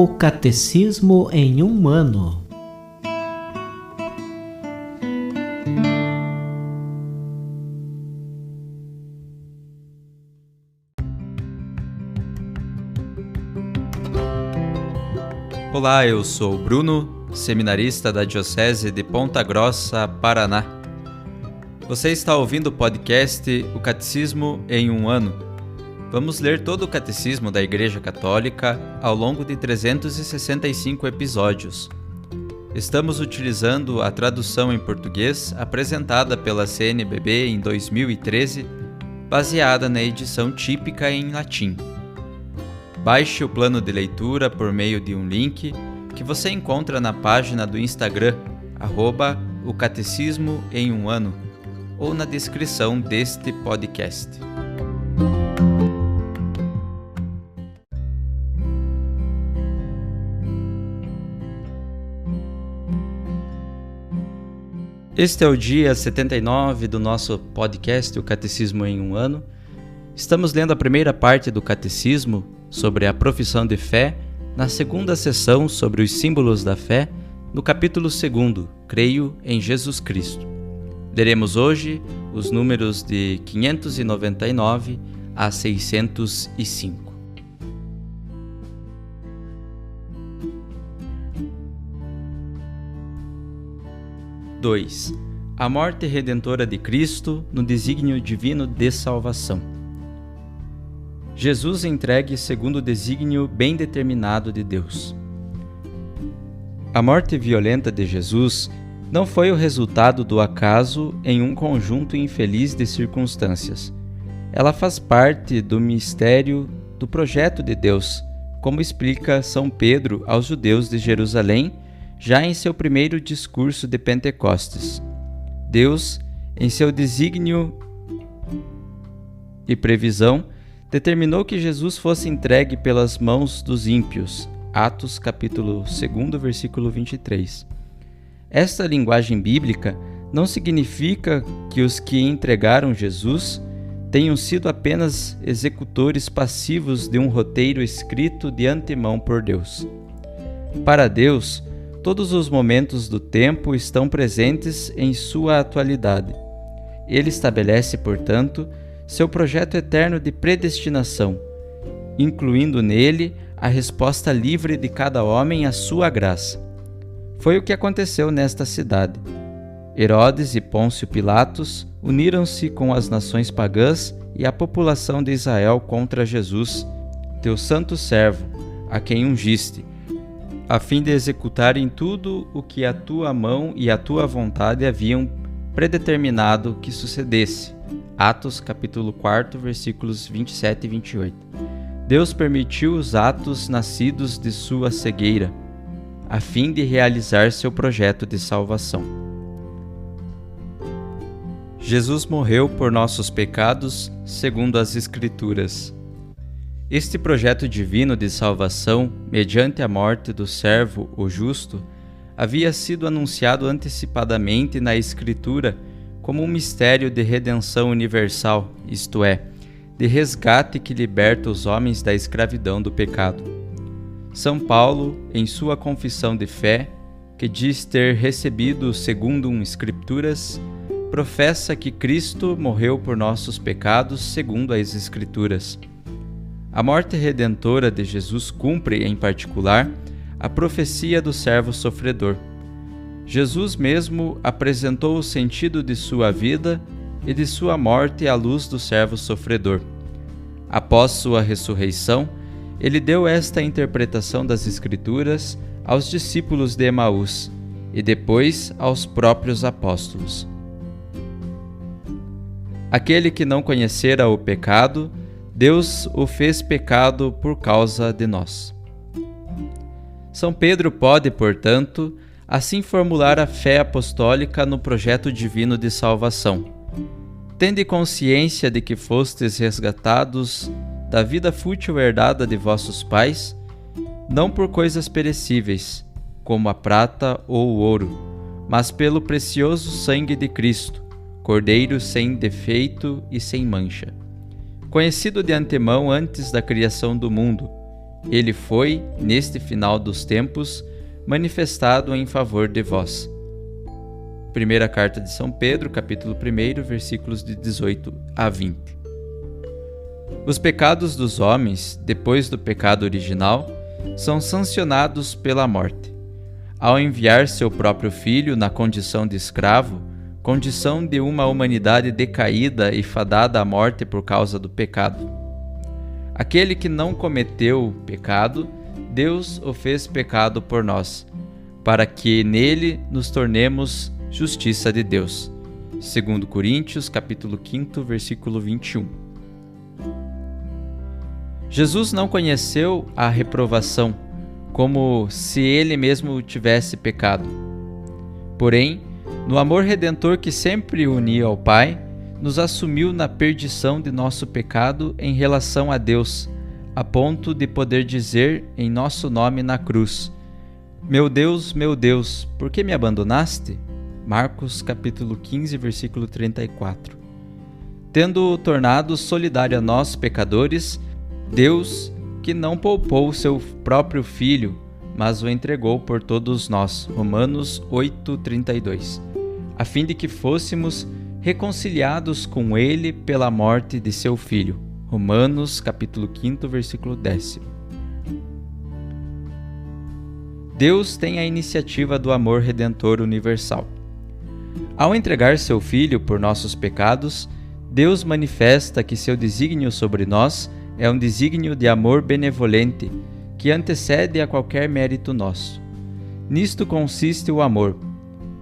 O Catecismo em um ano. Olá, eu sou o Bruno, seminarista da Diocese de Ponta Grossa, Paraná. Você está ouvindo o podcast O Catecismo em um ano. Vamos ler todo o Catecismo da Igreja Católica ao longo de 365 episódios. Estamos utilizando a tradução em português apresentada pela CNBB em 2013, baseada na edição típica em latim. Baixe o plano de leitura por meio de um link que você encontra na página do Instagram, @o Catecismo em um ano, ou na descrição deste podcast. Este é o dia 79 do nosso podcast, O Catecismo em um ano. Estamos lendo a primeira parte do Catecismo sobre a profissão de fé, na segunda sessão sobre os símbolos da fé, no capítulo 2, Creio em Jesus Cristo. Leremos hoje os números de 599 a 605. A morte redentora de Cristo no desígnio divino de salvação. Jesus entregue segundo o desígnio bem determinado de Deus. A morte violenta de Jesus não foi o resultado do acaso em um conjunto infeliz de circunstâncias. Ela faz parte do mistério do projeto de Deus, como explica São Pedro aos judeus de Jerusalém, já em seu primeiro discurso de Pentecostes. Deus, em seu desígnio e previsão, determinou que Jesus fosse entregue pelas mãos dos ímpios. Atos capítulo 2, versículo 23. Esta linguagem bíblica não significa que os que entregaram Jesus tenham sido apenas executores passivos de um roteiro escrito de antemão por Deus. Para Deus, todos os momentos do tempo estão presentes em sua atualidade. Ele estabelece, portanto, seu projeto eterno de predestinação, incluindo nele a resposta livre de cada homem à sua graça. Foi o que aconteceu nesta cidade. Herodes e Pôncio Pilatos uniram-se com as nações pagãs e a população de Israel contra Jesus, teu santo servo, a quem ungiste, a fim de executarem tudo o que a tua mão e a tua vontade haviam predeterminado que sucedesse. Atos capítulo 4, versículos 27 e 28. Deus permitiu os atos nascidos de sua cegueira, a fim de realizar seu projeto de salvação. Jesus morreu por nossos pecados, segundo as Escrituras. Este projeto divino de salvação, mediante a morte do servo, o justo, havia sido anunciado antecipadamente na Escritura como um mistério de redenção universal, isto é, de resgate que liberta os homens da escravidão do pecado. São Paulo, em sua confissão de fé, que diz ter recebido segundo Escrituras, professa que Cristo morreu por nossos pecados segundo as Escrituras. A morte redentora de Jesus cumpre, em particular, a profecia do servo sofredor. Jesus mesmo apresentou o sentido de sua vida e de sua morte à luz do servo sofredor. Após sua ressurreição, ele deu esta interpretação das Escrituras aos discípulos de Emaús e depois aos próprios apóstolos. Aquele que não conhecera o pecado, Deus o fez pecado por causa de nós. São Pedro pode, portanto, assim formular a fé apostólica no projeto divino de salvação. Tende consciência de que fostes resgatados da vida fútil herdada de vossos pais, não por coisas perecíveis, como a prata ou o ouro, mas pelo precioso sangue de Cristo, Cordeiro sem defeito e sem mancha. Conhecido de antemão antes da criação do mundo, ele foi, neste final dos tempos, manifestado em favor de vós. Primeira carta de São Pedro, capítulo 1, versículos de 18 a 20. Os pecados dos homens, depois do pecado original, são sancionados pela morte. Ao enviar seu próprio Filho na condição de escravo, condição de uma humanidade decaída e fadada à morte por causa do pecado. Aquele que não cometeu pecado, Deus o fez pecado por nós, para que nele nos tornemos justiça de Deus. 2 Coríntios, capítulo 5, versículo 21. Jesus não conheceu a reprovação, como se ele mesmo tivesse pecado. Porém, no amor redentor que sempre o unia ao Pai, nos assumiu na perdição de nosso pecado em relação a Deus, a ponto de poder dizer em nosso nome na cruz: meu Deus, por que me abandonaste? Marcos capítulo 15, versículo 34. Tendo tornado solidário a nós, pecadores, Deus, que não poupou seu próprio Filho, mas o entregou por todos nós, Romanos 8:32, a fim de que fôssemos reconciliados com Ele pela morte de seu Filho, Romanos capítulo 5, versículo 10. Deus tem a iniciativa do amor redentor universal. Ao entregar seu Filho por nossos pecados, Deus manifesta que seu desígnio sobre nós é um desígnio de amor benevolente, que antecede a qualquer mérito nosso. Nisto consiste o amor.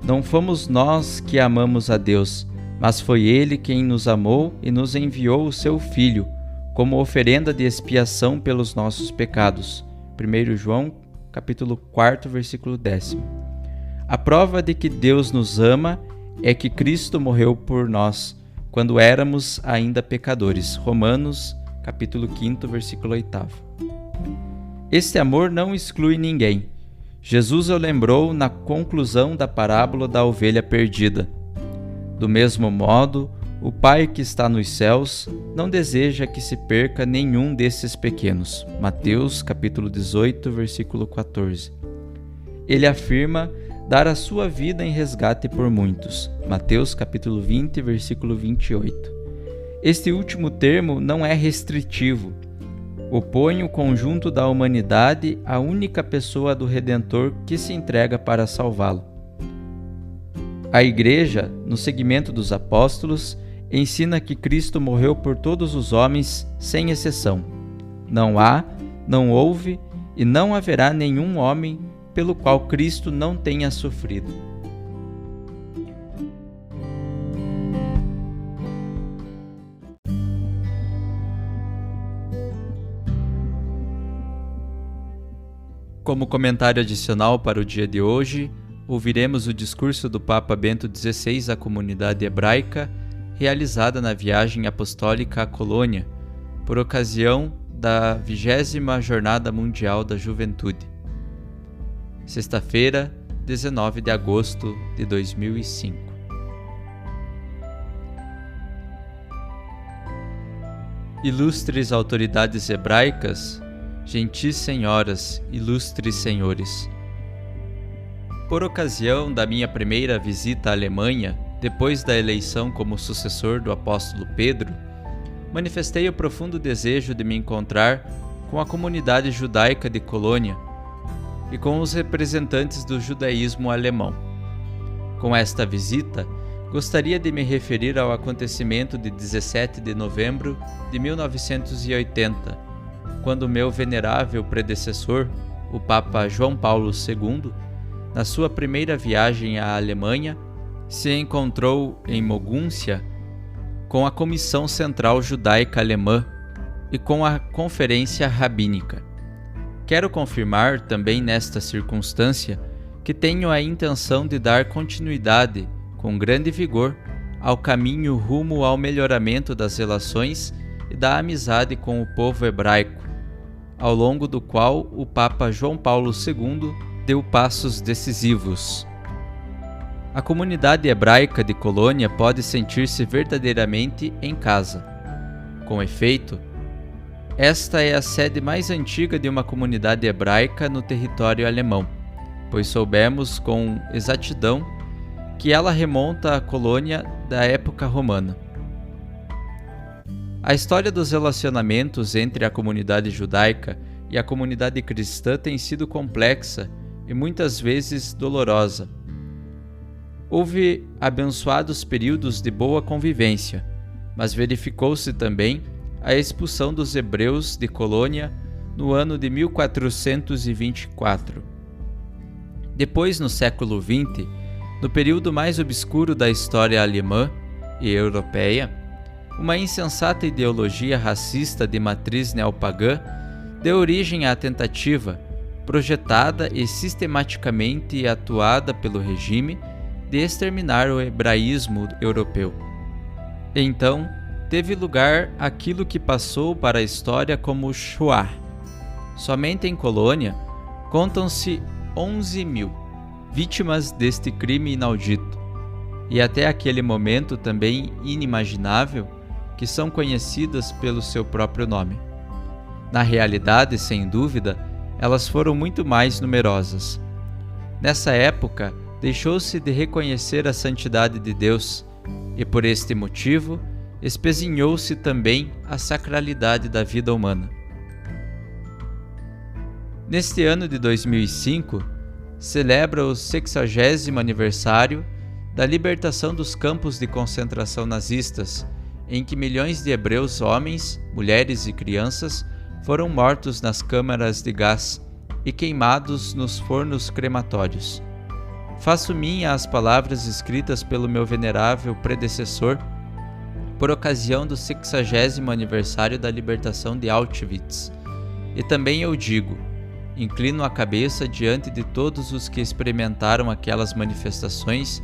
Não fomos nós que amamos a Deus, mas foi Ele quem nos amou e nos enviou o seu Filho, como oferenda de expiação pelos nossos pecados. 1 João, capítulo 4, versículo 10. A prova de que Deus nos ama é que Cristo morreu por nós, quando éramos ainda pecadores. Romanos, capítulo 5, versículo 8. Este amor não exclui ninguém. Jesus o lembrou na conclusão da parábola da ovelha perdida. Do mesmo modo, o Pai que está nos céus não deseja que se perca nenhum desses pequenos. Mateus, capítulo 18, versículo 14. Ele afirma dar a sua vida em resgate por muitos. Mateus, capítulo 20, versículo 28. Este último termo não é restritivo. Opõe o conjunto da humanidade à única pessoa do Redentor que se entrega para salvá-lo. A Igreja, no seguimento dos apóstolos, ensina que Cristo morreu por todos os homens, sem exceção. Não há, não houve e não haverá nenhum homem pelo qual Cristo não tenha sofrido. Como comentário adicional para o dia de hoje, ouviremos o discurso do Papa Bento XVI à comunidade hebraica, realizada na viagem apostólica à Colônia, por ocasião da 20ª Jornada Mundial da Juventude. Sexta-feira, 19 de agosto de 2005. Ilustres autoridades hebraicas, gentis senhoras, ilustres senhores. Por ocasião da minha primeira visita à Alemanha, depois da eleição como sucessor do apóstolo Pedro, manifestei o profundo desejo de me encontrar com a comunidade judaica de Colônia e com os representantes do judaísmo alemão. Com esta visita, gostaria de me referir ao acontecimento de 17 de novembro de 1980, quando meu venerável predecessor, o Papa João Paulo II, na sua primeira viagem à Alemanha, se encontrou em Mogúncia com a Comissão Central Judaica Alemã e com a Conferência Rabínica. Quero confirmar também nesta circunstância que tenho a intenção de dar continuidade, com grande vigor, ao caminho rumo ao melhoramento das relações e da amizade com o povo hebraico, ao longo do qual o Papa João Paulo II deu passos decisivos. A comunidade hebraica de Colônia pode sentir-se verdadeiramente em casa. Com efeito, Esta é a sede mais antiga de uma comunidade hebraica no território alemão, pois soubemos com exatidão que ela remonta à colônia da época romana. A história dos relacionamentos entre a comunidade judaica e a comunidade cristã tem sido complexa e muitas vezes dolorosa. Houve abençoados períodos de boa convivência, mas verificou-se também a expulsão dos hebreus de Colônia no ano de 1424. Depois, no século XX, no período mais obscuro da história alemã e europeia, uma insensata ideologia racista de matriz neopagã deu origem à tentativa, projetada e sistematicamente atuada pelo regime, de exterminar o hebraísmo europeu. Então, teve lugar aquilo que passou para a história como Shoah. Somente em Colônia, contam-se 11.000 vítimas deste crime inaudito, e até aquele momento também inimaginável, que são conhecidas pelo seu próprio nome. Na realidade, sem dúvida, elas foram muito mais numerosas. Nessa época, deixou-se de reconhecer a santidade de Deus, e por este motivo, espezinhou-se também a sacralidade da vida humana. Neste ano de 2005, celebra o 60º aniversário da libertação dos campos de concentração nazistas, em que milhões de hebreus homens, mulheres e crianças foram mortos nas câmaras de gás e queimados nos fornos crematórios. Faço minha as palavras escritas pelo meu venerável predecessor por ocasião do 60º aniversário da libertação de Auschwitz. E também eu digo, inclino a cabeça diante de todos os que experimentaram aquelas manifestações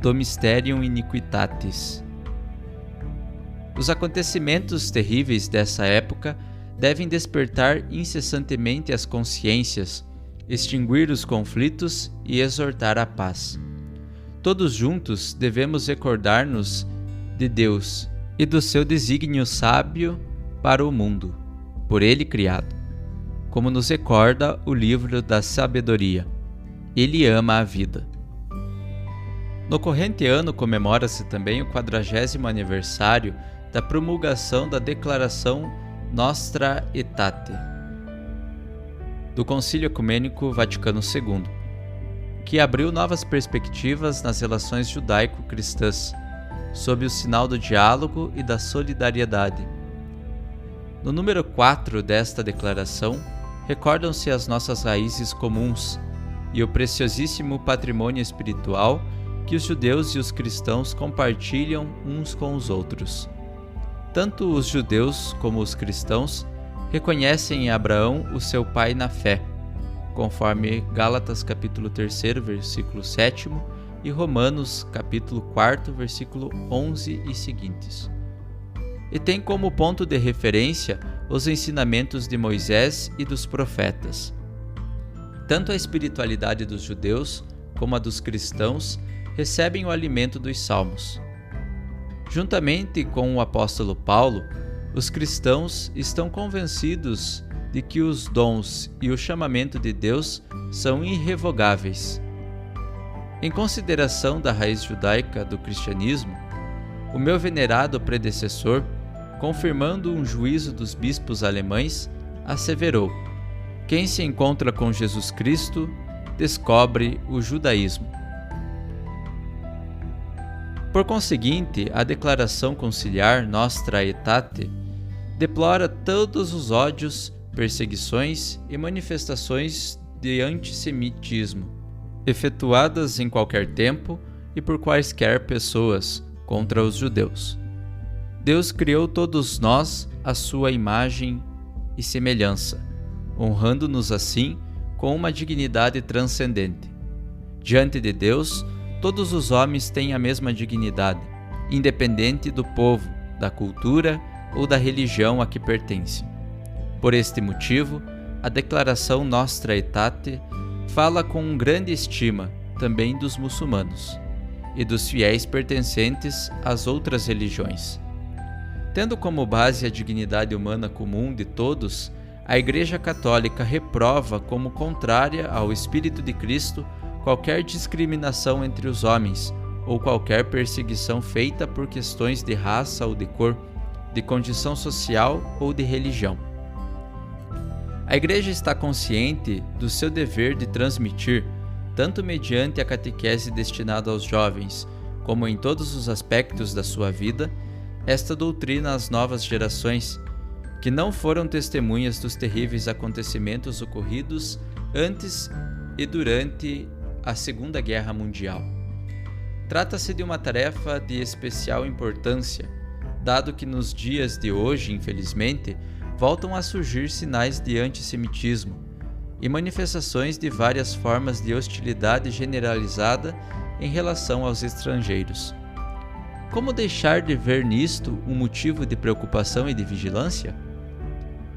do Mysterium Iniquitatis. Os acontecimentos terríveis dessa época devem despertar incessantemente as consciências, extinguir os conflitos e exortar a paz. Todos juntos devemos recordar-nos de Deus e do seu desígnio sábio para o mundo, por ele criado. Como nos recorda o livro da sabedoria, ele ama a vida. No corrente ano comemora-se também o 40º aniversário da promulgação da Declaração Nostra Aetate do Concílio Ecumênico Vaticano II, que abriu novas perspectivas nas relações judaico-cristãs, sob o sinal do diálogo e da solidariedade. No número 4 desta declaração, recordam-se as nossas raízes comuns e o preciosíssimo patrimônio espiritual que os judeus e os cristãos compartilham uns com os outros. Tanto os judeus como os cristãos reconhecem em Abraão o seu pai na fé, conforme Gálatas capítulo 3, versículo 7 e Romanos capítulo 4, versículo 11 e seguintes. E tem como ponto de referência os ensinamentos de Moisés e dos profetas. Tanto a espiritualidade dos judeus como a dos cristãos recebem o alimento dos salmos. Juntamente com o apóstolo Paulo, os cristãos estão convencidos de que os dons e o chamamento de Deus são irrevogáveis. Em consideração da raiz judaica do cristianismo, o meu venerado predecessor, confirmando um juízo dos bispos alemães, asseverou: quem se encontra com Jesus Cristo descobre o judaísmo. Por conseguinte, a declaração conciliar Nostra Aetate deplora todos os ódios, perseguições e manifestações de antissemitismo, efetuadas em qualquer tempo e por quaisquer pessoas contra os judeus. Deus criou todos nós à sua imagem e semelhança, honrando-nos assim com uma dignidade transcendente. Diante de Deus, todos os homens têm a mesma dignidade, independente do povo, da cultura ou da religião a que pertencem. Por este motivo, a declaração Nostra Aetate fala com grande estima também dos muçulmanos e dos fiéis pertencentes às outras religiões. Tendo como base a dignidade humana comum de todos, a Igreja Católica reprova como contrária ao Espírito de Cristo qualquer discriminação entre os homens, ou qualquer perseguição feita por questões de raça ou de cor, de condição social ou de religião. A Igreja está consciente do seu dever de transmitir, tanto mediante a catequese destinada aos jovens, como em todos os aspectos da sua vida, esta doutrina às novas gerações, que não foram testemunhas dos terríveis acontecimentos ocorridos antes e durante a Segunda Guerra Mundial. Trata-se de uma tarefa de especial importância, dado que nos dias de hoje, infelizmente, voltam a surgir sinais de antissemitismo e manifestações de várias formas de hostilidade generalizada em relação aos estrangeiros. Como deixar de ver nisto um motivo de preocupação e de vigilância?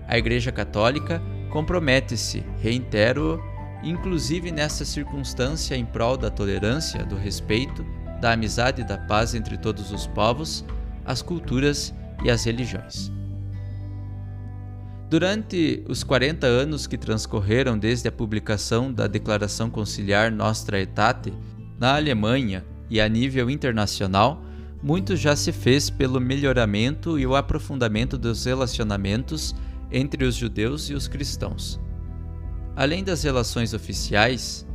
A Igreja Católica compromete-se, reitero, inclusive nessa circunstância em prol da tolerância, do respeito, da amizade e da paz entre todos os povos, as culturas e as religiões. Durante os 40 anos que transcorreram desde a publicação da Declaração Conciliar Nostra Aetate, na Alemanha e a nível internacional, muito já se fez pelo melhoramento e o aprofundamento dos relacionamentos entre os judeus e os cristãos. Além das relações oficiais,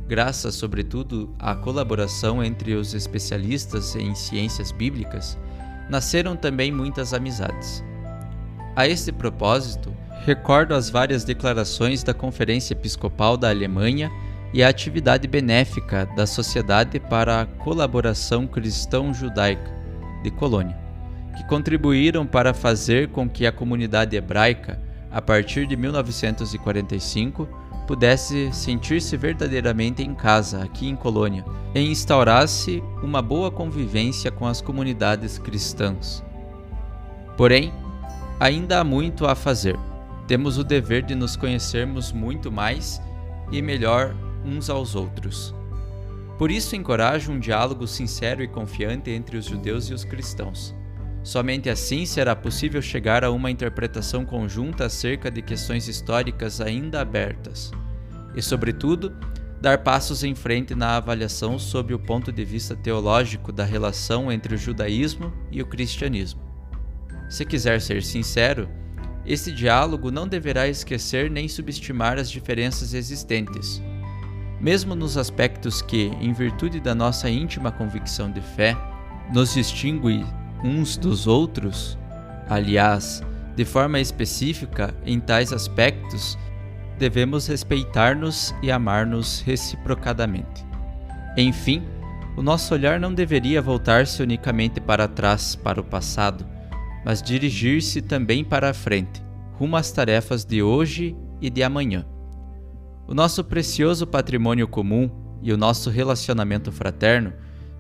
graças sobretudo à colaboração entre os especialistas em ciências bíblicas, nasceram também muitas amizades. A este propósito, recordo as várias declarações da Conferência Episcopal da Alemanha e a atividade benéfica da Sociedade para a Colaboração Cristão-Judaica de Colônia, que contribuíram para fazer com que a comunidade hebraica, a partir de 1945, pudesse sentir-se verdadeiramente em casa aqui em Colônia e instaurasse uma boa convivência com as comunidades cristãs. Porém, ainda há muito a fazer. Temos o dever de nos conhecermos muito mais e melhor uns aos outros. Por isso encorajo um diálogo sincero e confiante entre os judeus e os cristãos. Somente assim será possível chegar a uma interpretação conjunta acerca de questões históricas ainda abertas e, sobretudo, dar passos em frente na avaliação sob o ponto de vista teológico da relação entre o judaísmo e o cristianismo. Se quiser ser sincero, esse diálogo não deverá esquecer nem subestimar as diferenças existentes. Mesmo nos aspectos que, em virtude da nossa íntima convicção de fé, nos distingue uns dos outros, aliás, de forma específica em tais aspectos, devemos respeitar-nos e amar-nos reciprocadamente. Enfim, o nosso olhar não deveria voltar-se unicamente para trás, para o passado, mas dirigir-se também para a frente, rumo às tarefas de hoje e de amanhã. O nosso precioso patrimônio comum e o nosso relacionamento fraterno,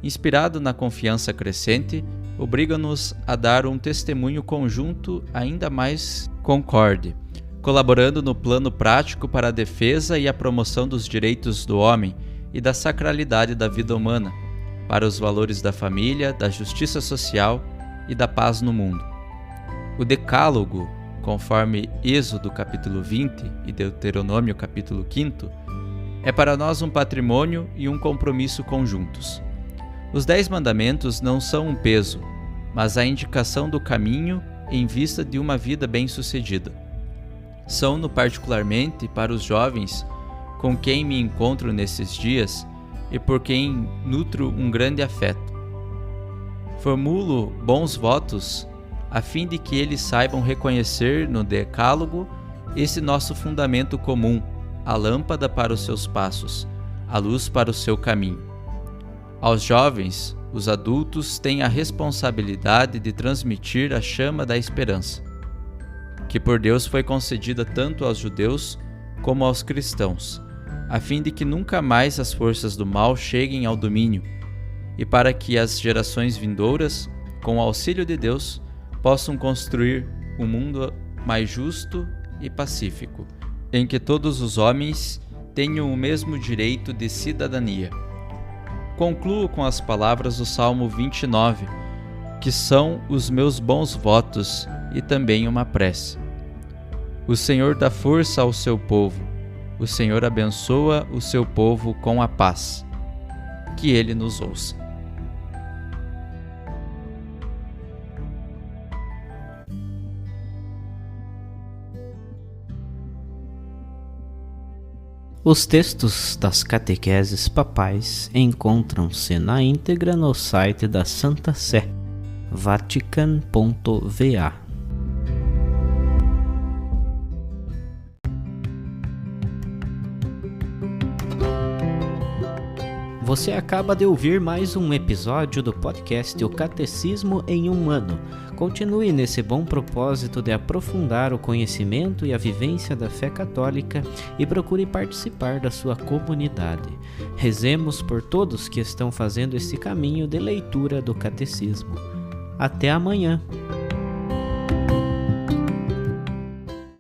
inspirado na confiança crescente, obrigam-nos a dar um testemunho conjunto ainda mais concorde, colaborando no plano prático para a defesa e a promoção dos direitos do homem e da sacralidade da vida humana, para os valores da família, da justiça social e da paz no mundo. O Decálogo, conforme Êxodo capítulo 20 e Deuteronômio capítulo 5, é para nós um patrimônio e um compromisso conjuntos. Os 10 mandamentos não são um peso, mas a indicação do caminho em vista de uma vida bem-sucedida. São-no particularmente para os jovens com quem me encontro nesses dias e por quem nutro um grande afeto. Formulo bons votos a fim de que eles saibam reconhecer no Decálogo esse nosso fundamento comum, a lâmpada para os seus passos, a luz para o seu caminho. Aos jovens, os adultos têm a responsabilidade de transmitir a chama da esperança, que por Deus foi concedida tanto aos judeus como aos cristãos, a fim de que nunca mais as forças do mal cheguem ao domínio, e para que as gerações vindouras, com o auxílio de Deus, possam construir um mundo mais justo e pacífico, em que todos os homens tenham o mesmo direito de cidadania. Concluo com as palavras do Salmo 29, que são os meus bons votos e também uma prece. O Senhor dá força ao seu povo, o Senhor abençoa o seu povo com a paz. Que Ele nos ouça. Os textos das catequeses papais encontram-se na íntegra no site da Santa Sé, vatican.va. Você acaba de ouvir mais um episódio do podcast O Catecismo em um Ano. Continue nesse bom propósito de aprofundar o conhecimento e a vivência da fé católica e procure participar da sua comunidade. Rezemos por todos que estão fazendo esse caminho de leitura do Catecismo. Até amanhã!